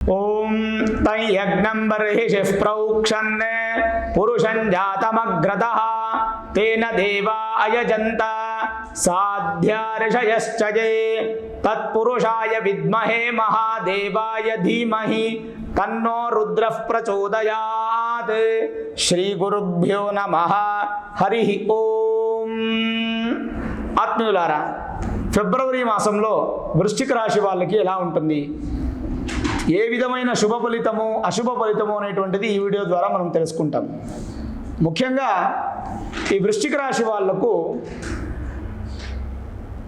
ఓం తై యజ్ఞం బర్హిషిః ప్రోక్షన్ పురుషం జాతమగ్రతః తేన దేవా అయజంత సాధ్యా ఋషయశ్చ యే తత్పురుషాయ విద్మహే మహాదేవాయ ధీమహి తన్నో రుద్రః ప్రచోదయాత్. శ్రీ గురుభ్యో నమః. హరి ఓం. ఆత్మీయులారా, ఫిబ్రవరి మాసంలో వృశ్చిక రాశి వాళ్ళకి ఎలా ఉంటుంది, ఏ విధమైన శుభ ఫలితము అశుభ ఫలితము అనేటువంటిది ఈ వీడియో ద్వారా మనం తెలుసుకుంటాం. ముఖ్యంగా ఈ వృశ్చిక రాశి వాళ్లకు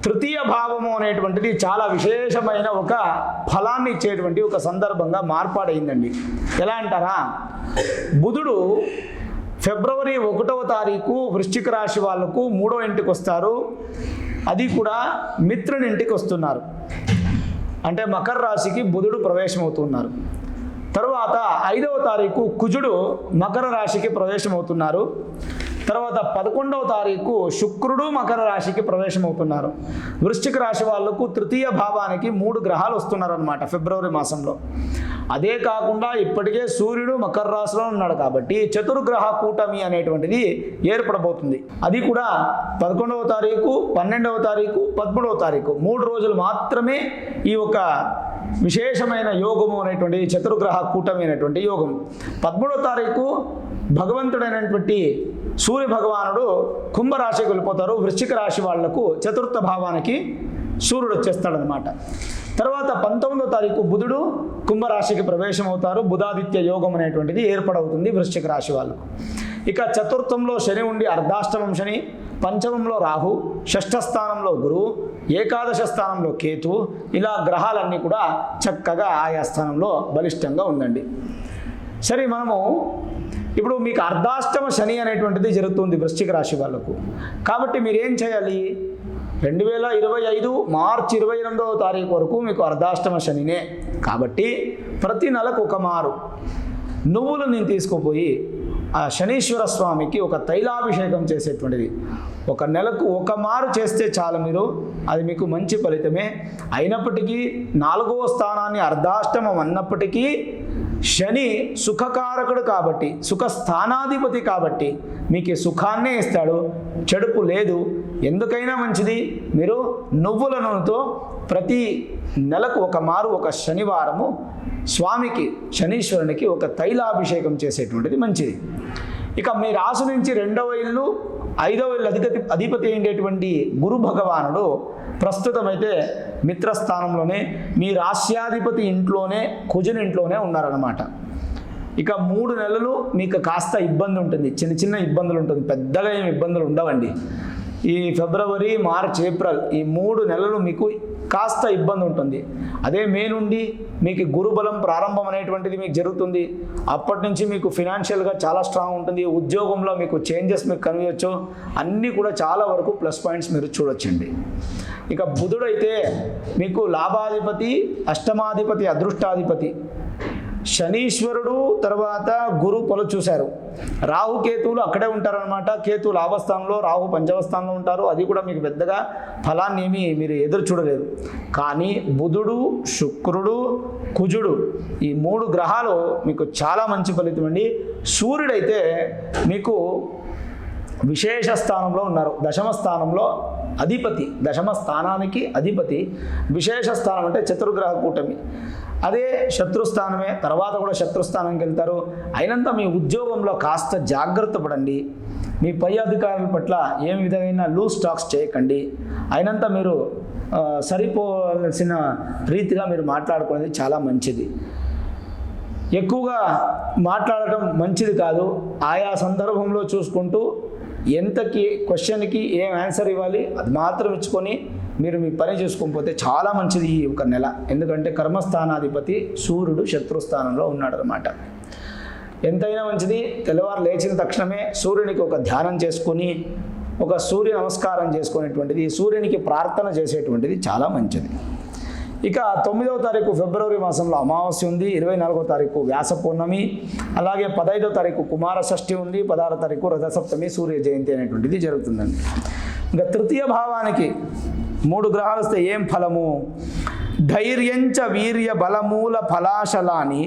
తృతీయ భావము అనేటువంటిది చాలా విశేషమైన ఒక ఫలాన్ని ఇచ్చేటువంటి ఒక సందర్భంగా మార్పాడైందండి. ఎలా అంటారా, బుధుడు ఫిబ్రవరి 1వ తారీఖు వృశ్చిక రాశి వాళ్లకు 3వ ఇంటికి వస్తారు. అది కూడా మిత్రుని ఇంటికి వస్తున్నారు. అంటే మకర రాశికి బుధుడు ప్రవేశమవుతున్నారు. తర్వాత 5వ తారీఖు కుజుడు మకర రాశికి ప్రవేశమవుతున్నారు. తర్వాత 11వ తారీఖు శుక్రుడు మకర రాశికి ప్రవేశమవుతున్నారు. వృశ్చిక రాశి వాళ్లకు తృతీయ భావానికి 3 గ్రహాలు వస్తున్నారన్నమాట ఫిబ్రవరి మాసంలో. అదే కాకుండా ఇప్పటికే సూర్యుడు మకర రాశిలో ఉన్నాడు కాబట్టి చతుర్గ్రహ కూటమి అనేటువంటిది ఏర్పడబోతుంది. అది కూడా 11వ తారీఖు, 12వ తారీఖు, 13వ తారీఖు 3 రోజులు మాత్రమే ఈ ఒక విశేషమైన యోగము అనేటువంటి చతుర్గ్రహ కూటమి అనేటువంటి యోగం. 13వ తారీఖు భగవంతుడైనటువంటి సూర్య భగవానుడు కుంభరాశికి వెళ్ళిపోతారు. వృశ్చిక రాశి వాళ్లకు చతుర్థ భావానికి సూర్యుడు వచ్చేస్తాడనమాట. తర్వాత 19వ తారీఖు బుధుడు కుంభరాశికి ప్రవేశం అవుతారు. బుధాదిత్య యోగం అనేటువంటిది ఏర్పడవుతుంది వృశ్చిక రాశి వాళ్ళకు. ఇక చతుర్థంలో శని ఉండి అర్ధాష్టమం శని, పంచమంలో రాహు, షష్ఠ స్థానంలో గురువు, ఏకాదశ స్థానంలో కేతు, ఇలా గ్రహాలన్నీ కూడా చక్కగా ఆయా స్థానంలో బలిష్టంగా ఉందండి. సరే, మనము ఇప్పుడు మీకు అర్ధాష్టమ శని అనేటువంటిది జరుగుతుంది వృశ్చిక రాశి వాళ్ళకు. కాబట్టి మీరు ఏం చేయాలి, 2025 మార్చి 28వ తారీఖు వరకు మీకు అర్ధాష్టమ శనినే. కాబట్టి ప్రతి నెలకు ఒక మారు నువ్వులు నేను తీసుకుపోయి ఆ శనీశ్వర స్వామికి ఒక తైలాభిషేకం చేసేటువంటిది ఒక నెలకు ఒక మారు చేస్తే చాలు మీరు, అది మీకు మంచి ఫలితమే. అయినప్పటికీ 4వ స్థానాన్ని అర్ధాష్టమం అన్నప్పటికీ శని సుఖకారకుడు కాబట్టి, సుఖస్థానాధిపతి కాబట్టి మీకు సుఖాన్నే ఇస్తాడు, చెడుపు లేదు. ఎందుకైనా మంచిది, మీరు నువ్వుల నూనెతో ప్రతి నెలకు ఒక మారు ఒక శనివారము స్వామికి శనీశ్వరునికి ఒక తైలాభిషేకం చేసేటువంటిది మంచిది. ఇక మీ రాశి నుంచి 2వ ఇల్లు 5వ ఇల్లు అధిపతి అయినటువంటి గురు భగవానుడు ప్రస్తుతమైతే మిత్రస్థానంలోనే మీ రాశ్యాధిపతి ఇంట్లోనే కుజుని ఇంట్లోనే ఉన్నారన్నమాట. ఇక 3 నెలలు మీకు కాస్త ఇబ్బంది ఉంటుంది, చిన్న చిన్న ఇబ్బందులు ఉంటుంది, పెద్దగా ఏమి ఇబ్బందులు ఉండవండి. ఈ ఫిబ్రవరి, మార్చ్, ఏప్రిల్ ఈ 3 నెలలు మీకు కాస్త ఇబ్బంది ఉంటుంది. అదే మే నుండి మీకు గురుబలం ప్రారంభం అనేటువంటిది మీకు జరుగుతుంది. అప్పటి నుంచి మీకు ఫినాన్షియల్గా చాలా స్ట్రాంగ్ ఉంటుంది. ఉద్యోగంలో మీకు చేంజెస్ మీకు కనిపించవచ్చు. అన్నీ కూడా చాలా వరకు ప్లస్ పాయింట్స్ మీరు చూడొచ్చండి. ఇక బుధుడైతే మీకు లాభాధిపతి, అష్టమాధిపతి, అదృష్టాధిపతి. శనీశ్వరుడు తర్వాత గురు పొలు చూశారు. రాహు కేతువులు అక్కడే ఉంటారనమాట. కేతు లాభస్థానంలో, రాహు పంచమ స్థానంలో ఉంటారు. అది కూడా మీకు పెద్దగా ఫలాన్ని ఏమీ మీరు ఎదురు చూడలేదు. కానీ బుధుడు, శుక్రుడు, కుజుడు ఈ 3 గ్రహాలు మీకు చాలా మంచి ఫలితం అండి. సూర్యుడైతే మీకు విశేష స్థానంలో ఉన్నారు, దశమ స్థానంలో అధిపతి, దశమ స్థానానికి అధిపతి. విశేష స్థానం అంటే చతుర్గ్రహ కూటమి, అదే శత్రుస్థానమే. తర్వాత కూడా శత్రుస్థానానికి వెళ్తారు. అయినంత మీ ఉద్యోగంలో కాస్త జాగ్రత్త పడండి. మీ పై అధికారుల పట్ల ఏ విధమైన లూజ్ టాక్స్ చేయకండి. అయినంత మీరు సరిపోవాల్సిన రీతిగా మీరు మాట్లాడుకునేది చాలా మంచిది. ఎక్కువగా మాట్లాడటం మంచిది కాదు. ఆయా సందర్భంలో చూసుకుంటూ ఎంతకి క్వశ్చన్కి ఏం ఆన్సర్ ఇవ్వాలి అది మాత్రం ఇచ్చుకొని మీరు మీ పని చూసుకోకపోతే చాలా మంచిది ఈ ఒక నెల. ఎందుకంటే కర్మస్థానాధిపతి సూర్యుడు శత్రుస్థానంలో ఉన్నాడు అనమాట. ఎంతైనా మంచిది. తెల్లవారు లేచిన తక్షణమే సూర్యునికి ఒక ధ్యానం చేసుకొని ఒక సూర్య నమస్కారం చేసుకునేటువంటిది, సూర్యునికి ప్రార్థన చేసేటువంటిది చాలా మంచిది. ఇక 9వ తారీఖు ఫిబ్రవరి మాసంలో అమావాస్య ఉంది. 24వ తారీఖు వ్యాస పౌర్ణమి, అలాగే 15వ తారీఖు కుమార షష్ఠి ఉంది. 16వ తారీఖు రథసప్తమి సూర్య జయంతి అనేటువంటిది జరుగుతుందండి. ఇంకా తృతీయ భావానికి 3 గ్రహాలు వస్తే ఏం ఫలము, ధైర్యంచ వీర్య బలమూల ఫలాశలాని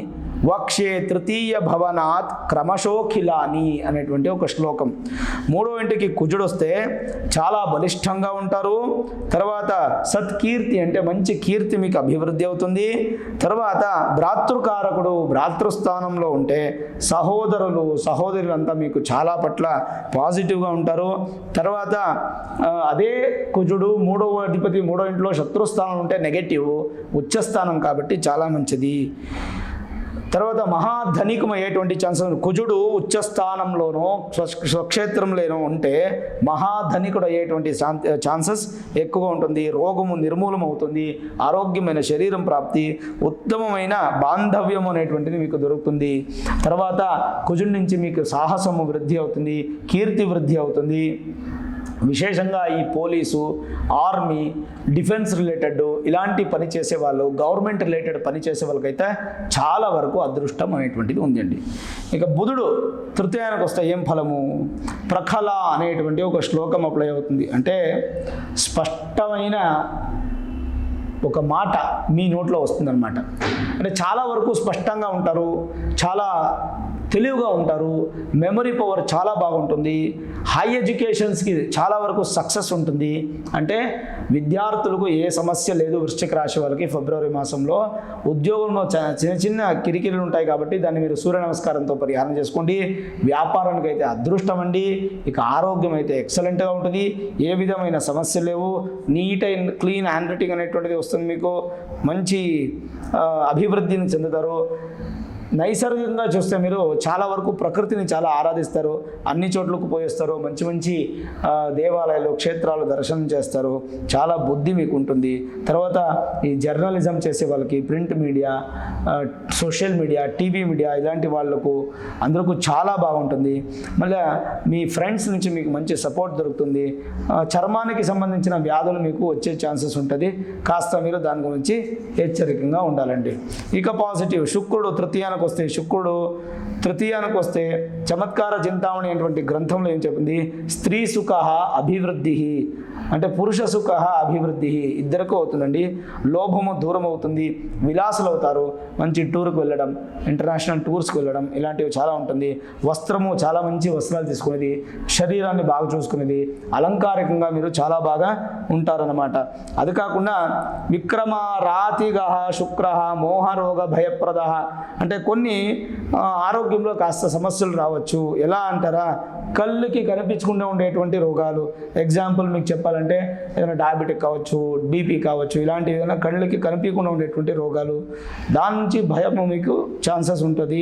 వక్షే తృతీయ భవనాత్ క్రమశోఖిలాని అనేటువంటి ఒక శ్లోకం. మూడో ఇంటికి కుజుడు వస్తే చాలా బలిష్టంగా ఉంటారు. తర్వాత సత్కీర్తి అంటే మంచి కీర్తి మీకు అభివృద్ధి అవుతుంది. తర్వాత భ్రాతృకారకుడు భ్రాతృస్థానంలో ఉంటే సహోదరులు సహోదరులంతా మీకు చాలా పట్ల పాజిటివ్గా ఉంటారు. తర్వాత అదే కుజుడు మూడవ అధిపతి మూడో ఇంట్లో శత్రుస్థానం ఉంటే నెగటివ్, ఉచ్చస్థానం కాబట్టి చాలా మంచిది. తర్వాత మహాధనికమయ్యేటువంటి ఛాన్సెస్ కుజుడు ఉచ్చస్థానంలోనో స్వక్షేత్రంలోనో ఉంటే మహాధనికుడు అయ్యేటువంటి ఛాన్సెస్ ఎక్కువగా ఉంటుంది. రోగము నిర్మూలమవుతుంది, ఆరోగ్యమైన శరీరం ప్రాప్తి, ఉత్తమమైన బాంధవ్యం అనేటువంటిది మీకు దొరుకుతుంది. తర్వాత కుజుడి నుంచి మీకు సాహసము వృద్ధి అవుతుంది, కీర్తి వృద్ధి అవుతుంది. విశేషంగా ఈ పోలీసు, ఆర్మీ, డిఫెన్స్ రిలేటెడ్ ఇలాంటి పని చేసే వాళ్ళు, గవర్నమెంట్ రిలేటెడ్ పని చేసే వాళ్ళకైతే చాలా వరకు అదృష్టం అనేటువంటిది ఉందండి. ఇక బుధుడు తృతీయానికి వస్తే ఏం ఫలము? ప్రఖల అనేటువంటి ఒక శ్లోకం అప్లై అవుతుంది. అంటే స్పష్టమైన ఒక మాట మీ నోట్లో వస్తుందన్నమాట. అంటే చాలా వరకు స్పష్టంగా ఉంటారు, చాలా తెలివిగా ఉంటారు, మెమరీ పవర్ చాలా బాగుంటుంది, హై ఎడ్యుకేషన్స్కి చాలా వరకు సక్సెస్ ఉంటుంది. అంటే విద్యార్థులకు ఏ సమస్య లేదు. వృశ్చిక రాశి వాళ్ళకి ఫిబ్రవరి మాసంలో ఉద్యోగంలో చిన్న చిన్న కిరికిరీలు ఉంటాయి కాబట్టి దాన్ని మీరు సూర్య నమస్కారంతో పరిహారం చేసుకోండి. వ్యాపారానికి అయితే అదృష్టం అండి. ఇక ఆరోగ్యం అయితే ఎక్సలెంట్గా ఉంటుంది, ఏ విధమైన సమస్యలు లేవు. Neat and clean handwriting అనేటువంటిది వస్తుంది, మీకు మంచి అభివృద్ధిని చెందుతారు. నైసర్గికంగా చూస్తే మీరు చాలా వరకు ప్రకృతిని చాలా ఆరాధిస్తారు, అన్ని చోట్లకు పోయేస్తారు, మంచి మంచి దేవాలయాలు క్షేత్రాలు దర్శనం చేస్తారు, చాలా బుద్ధి మీకు ఉంటుంది. తర్వాత ఈ జర్నలిజం చేసే వాళ్ళకి, print media, social media, TV media ఇలాంటి వాళ్ళకు అందరికీ చాలా బాగుంటుంది. మళ్ళీ మీ ఫ్రెండ్స్ నుంచి మీకు మంచి సపోర్ట్ దొరుకుతుంది. చర్మానికి సంబంధించిన వ్యాధులు మీకు వచ్చే ఛాన్సెస్ ఉంటుంది, కాస్త మీరు దాని గురించి హెచ్చరికంగా ఉండాలండి. ఇక పాజిటివ్ శుక్రుడు తృతీయానికి వస్తే చమత్కార చింతామణి అనేటువంటి గ్రంథంలో ఏం చెప్పింది? స్త్రీ సుఖ అభివృద్ధి అంటే పురుష సుఖ అభివృద్ధి ఇద్దరికీ అవుతుందండి. లోభము దూరం అవుతుంది, విలాసులు అవుతారు, మంచి టూర్కి వెళ్ళడం, ఇంటర్నేషనల్ టూర్స్కి వెళ్ళడం ఇలాంటివి చాలా ఉంటుంది. వస్త్రము చాలా మంచి వస్త్రాలు తీసుకునేది, శరీరాన్ని బాగా చూసుకునేది, అలంకారికంగా మీరు చాలా బాగా ఉంటారన్నమాట. అది కాకుండా విక్రమ రాతిగ శుక్ర మోహరోగ భయప్రద అంటే కొన్ని ఆరోగ్యంలో కాస్త సమస్యలు రావచ్చు. ఎలా అంటారా? కళ్ళుకి కనిపించకుండా ఉండేటువంటి రోగాలు. ఎగ్జాంపుల్ మీకు చెప్పాలంటే ఏదైనా డయాబెటిక్ కావచ్చు, బీపీ కావచ్చు, ఇలాంటి ఏదైనా కళ్ళకి కనిపించకుండా ఉండేటువంటి రోగాలు, దాని నుంచి భయం మీకు ఛాన్సెస్ ఉంటుంది.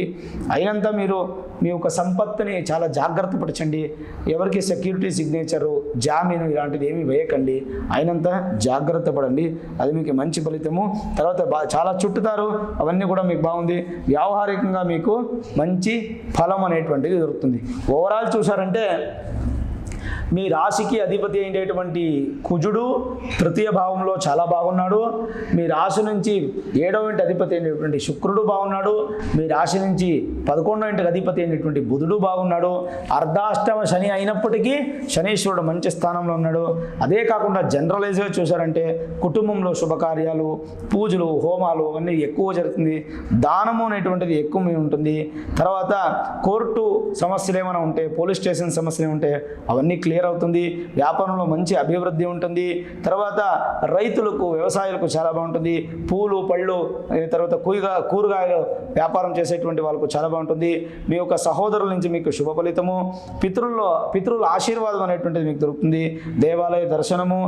అయినంత మీరు మీ యొక్క సంపత్తిని చాలా జాగ్రత్త పరచండి. ఎవరికి సెక్యూరిటీ సిగ్నేచరు, జామీను ఇలాంటిది ఏమీ వేయకండి. అయినంత జాగ్రత్త పడండి, అది మీకు మంచి ఫలితము. తర్వాత చాలా చుట్టుతారు, అవన్నీ కూడా మీకు బాగుంది. వ్యావహారికంగా మీకు మంచి ఫలం అనేటువంటిది దొరుకుతుంది. ఓవరాల్ చూసారంటే మీ రాశికి అధిపతి అయినటువంటి కుజుడు తృతీయ భావంలో చాలా బాగున్నాడు. మీ రాశి నుంచి 7వ ఇంటి అధిపతి అయినటువంటి శుక్రుడు బాగున్నాడు. మీ రాశి నుంచి 11వ ఇంటికి అధిపతి అయినటువంటి బుధుడు బాగున్నాడు. అర్ధాష్టమ శని అయినప్పటికీ శనీశ్వరుడు మంచి స్థానంలో ఉన్నాడు. అదే కాకుండా జనరలైజ్గా చూసారంటే కుటుంబంలో శుభకార్యాలు, పూజలు, హోమాలు అన్నీ ఎక్కువ జరుగుతుంది. దానము అనేటువంటిది ఎక్కువ ఉంటుంది. తర్వాత కోర్టు సమస్యలు ఏమైనా ఉంటే, పోలీస్ స్టేషన్ సమస్యలు ఉంటే అవన్నీ క్లియర్ అవుతుంది. వ్యాపారంలో మంచి అభివృద్ధి ఉంటుంది. తర్వాత రైతులకు, వ్యవసాయాలకు చాలా బాగుంటుంది. పూలు, పళ్ళు, తర్వాత కూరగాయలు వ్యాపారం చేసేటువంటి వాళ్ళకు చాలా బాగుంటుంది. మీ యొక్క సహోదరుల నుంచి మీకు శుభ ఫలితము, పితృల ఆశీర్వాదం అనేటువంటిది మీకు దొరుకుతుంది. దేవాలయ దర్శనము,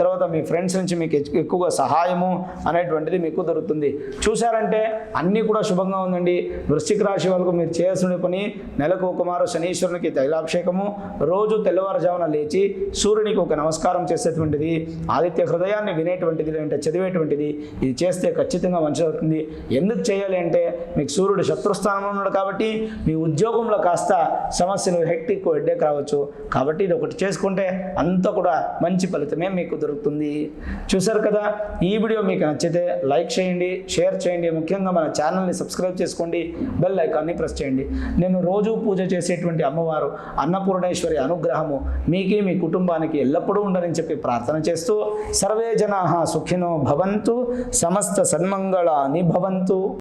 తర్వాత మీ ఫ్రెండ్స్ నుంచి మీకు ఎక్కువగా సహాయము అనేటువంటిది మీకు దొరుకుతుంది. చూశారంటే అన్నీ కూడా శుభంగా ఉందండి. వృశ్చిక రాశి వాళ్ళకు మీరు చేయాల్సిన పని నెలకు ఒకమారు శనీశ్వరునికి తైలాభిషేకము, రోజు తెల్లవారుజామున లేచి సూర్యునికి ఒక నమస్కారం చేసేటువంటిది, ఆదిత్య హృదయాన్ని వినేటువంటిది అంటే చదివేటువంటిది, ఇది చేస్తే ఖచ్చితంగా మంచి అవుతుంది. ఎందుకు చేయాలి అంటే మీకు సూర్యుడు శత్రుస్థానంలో ఉన్నాడు కాబట్టి మీ ఉద్యోగంలో కాస్త సమస్యలు, హెక్టిక్, హెడ్ఏక్ రావచ్చు. కాబట్టి ఇది ఒకటి చేసుకుంటే అంతా కూడా మంచి ఫలితమే మీకు దొరుకుతుంది. చూసారు కదా, ఈ వీడియో మీకు నచ్చితే లైక్ చేయండి, షేర్ చేయండి, ముఖ్యంగా మన ఛానల్ని సబ్స్క్రైబ్ చేసుకోండి, బెల్ ఐకాన్ని ప్రెస్ చేయండి. నేను రోజు పూజ చేసేటువంటి అమ్మవారు అన్నపూర్ణేశ్వరి అనుగ్రహము మీకు మీ కుటుంబానికి ఎల్లప్పుడూ ఉండాలని చెప్పి ప్రార్థన చేస్తూ సర్వే జనాః సుఖినో భవంతు, సమస్త సన్మంగళాని భవంతు.